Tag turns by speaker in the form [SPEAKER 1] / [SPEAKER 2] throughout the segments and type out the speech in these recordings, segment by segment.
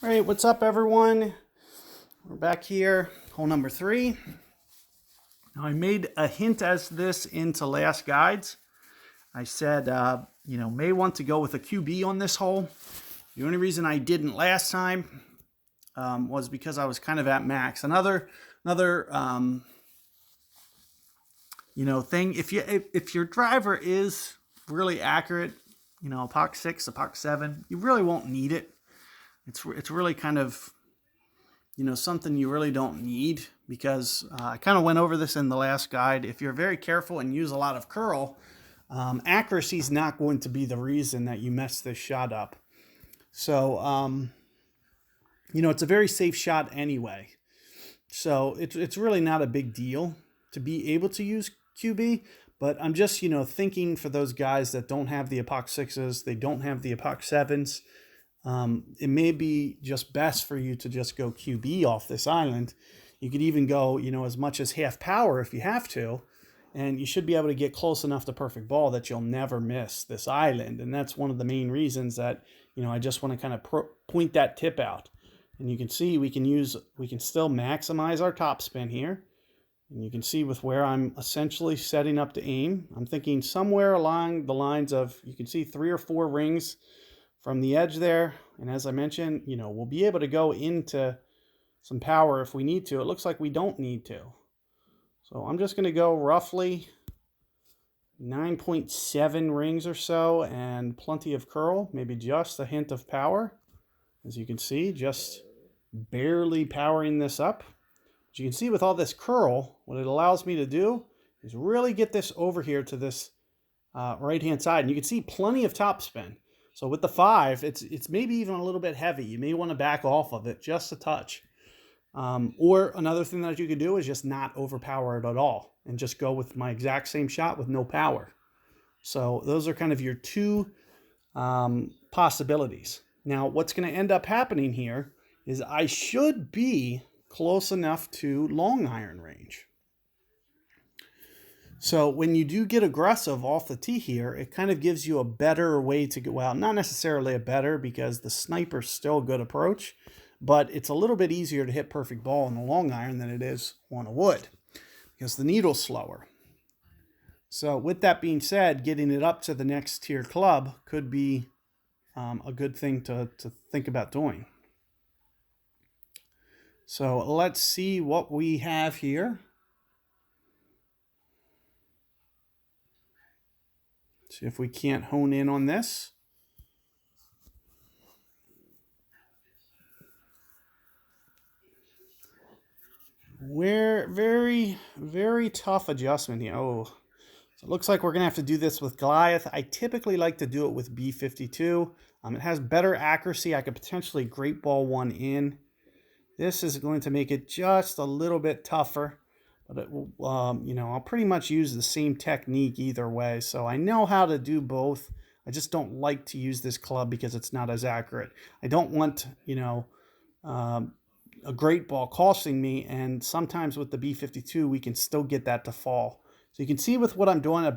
[SPEAKER 1] All right, what's up, everyone? We're back here, hole number 3. Now, I made a hint as this into last guides. I said, may want to go with a QB on this hole. The only reason I didn't last time was because I was kind of at max. Another thing. If your driver is really accurate, a Poc 6, a Poc 7, you really won't need it. It's really kind of something you really don't need because I kind of went over this in the last guide. If you're very careful and use a lot of curl, accuracy is not going to be the reason that you mess this shot up. So, it's a very safe shot anyway. So it's really not a big deal to be able to use QB, but I'm just, thinking for those guys that don't have the Epoch 6s, they don't have the Epoch 7s, it may be just best for you to just go QB off this island. You could even go, as much as half power if you have to, and you should be able to get close enough to perfect ball that you'll never miss this island. And that's one of the main reasons that, I just want to kind of point that tip out. And you can see we can still maximize our top spin here. And you can see with where I'm essentially setting up to aim, I'm thinking somewhere along the lines of, you can see 3 or 4 rings from the edge there. And as I mentioned, we'll be able to go into some power if we need to. It looks like we don't need to. So I'm just going to go roughly 9.7 rings or so and plenty of curl, maybe just a hint of power. As you can see, just barely powering this up. As you can see with all this curl, what it allows me to do is really get this over here to this right-hand side. And you can see plenty of top spin. So with the 5, it's maybe even a little bit heavy. You may want to back off of it just a touch. Or another thing that you could do is just not overpower it at all and just go with my exact same shot with no power. So those are kind of your 2 possibilities. Now, what's going to end up happening here is I should be close enough to long iron range. So when you do get aggressive off the tee here, it kind of gives you a better way to get, well, not necessarily a better because the sniper's still a good approach, but it's a little bit easier to hit perfect ball on the long iron than it is on a wood because the needle's slower. So with that being said, getting it up to the next tier club could be a good thing to think about doing. So let's see what we have here. See if we can't hone in on this. We're very, very tough adjustment here. Oh, so it looks like we're going to have to do this with Goliath. I typically like to do it with B52. It has better accuracy. I could potentially great ball one in. This is going to make it just a little bit tougher. But it will, I'll pretty much use the same technique either way. So I know how to do both. I just don't like to use this club because it's not as accurate. I don't want, a great ball costing me. And sometimes with the B52, we can still get that to fall. So you can see with what I'm doing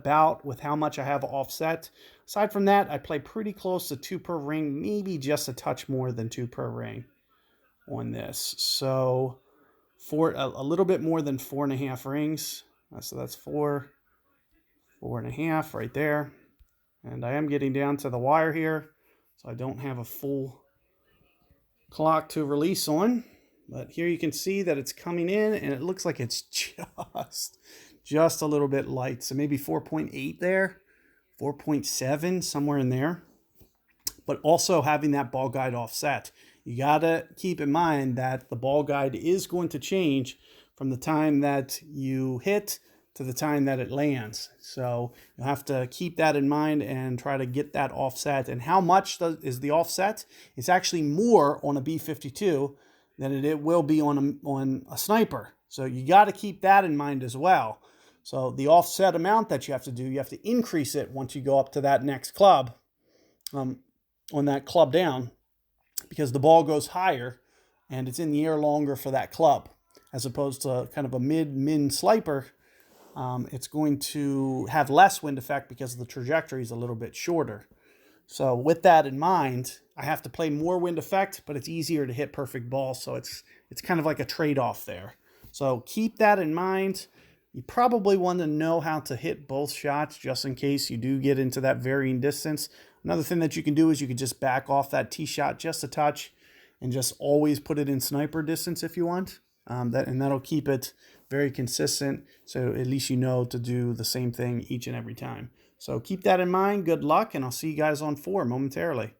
[SPEAKER 1] with how much I have offset. Aside from that, I play pretty close to 2 per ring, maybe just a touch more than 2 per ring on this. So for a little bit more than 4.5 rings. So that's 4.5 right there. And I am getting down to the wire here, so I don't have a full clock to release on. But here you can see that it's coming in, and it looks like it's just a little bit light. So maybe 4.8 there, 4.7, somewhere in there. But also having that ball guide offset. You got to keep in mind that the ball guide is going to change from the time that you hit to the time that it lands. So you'll have to keep that in mind and try to get that offset. And how much is the offset? It's actually more on a B52 than it will be on a sniper. So you got to keep that in mind as well. So the offset amount that you have to do, you have to increase it once you go up to that next club, on that club down, because the ball goes higher and it's in the air longer for that club, as opposed to kind of a min sliper. It's going to have less wind effect because the trajectory is a little bit shorter. So with that in mind, I have to play more wind effect, but it's easier to hit perfect ball. So it's kind of like a trade-off there. So keep that in mind. You probably want to know how to hit both shots just in case you do get into that varying distance. Another thing that you can do is you can just back off that tee shot just a touch and just always put it in sniper distance if you want. That'll keep it very consistent. So at least you know to do the same thing each and every time. So keep that in mind. Good luck, and I'll see you guys on 4 momentarily.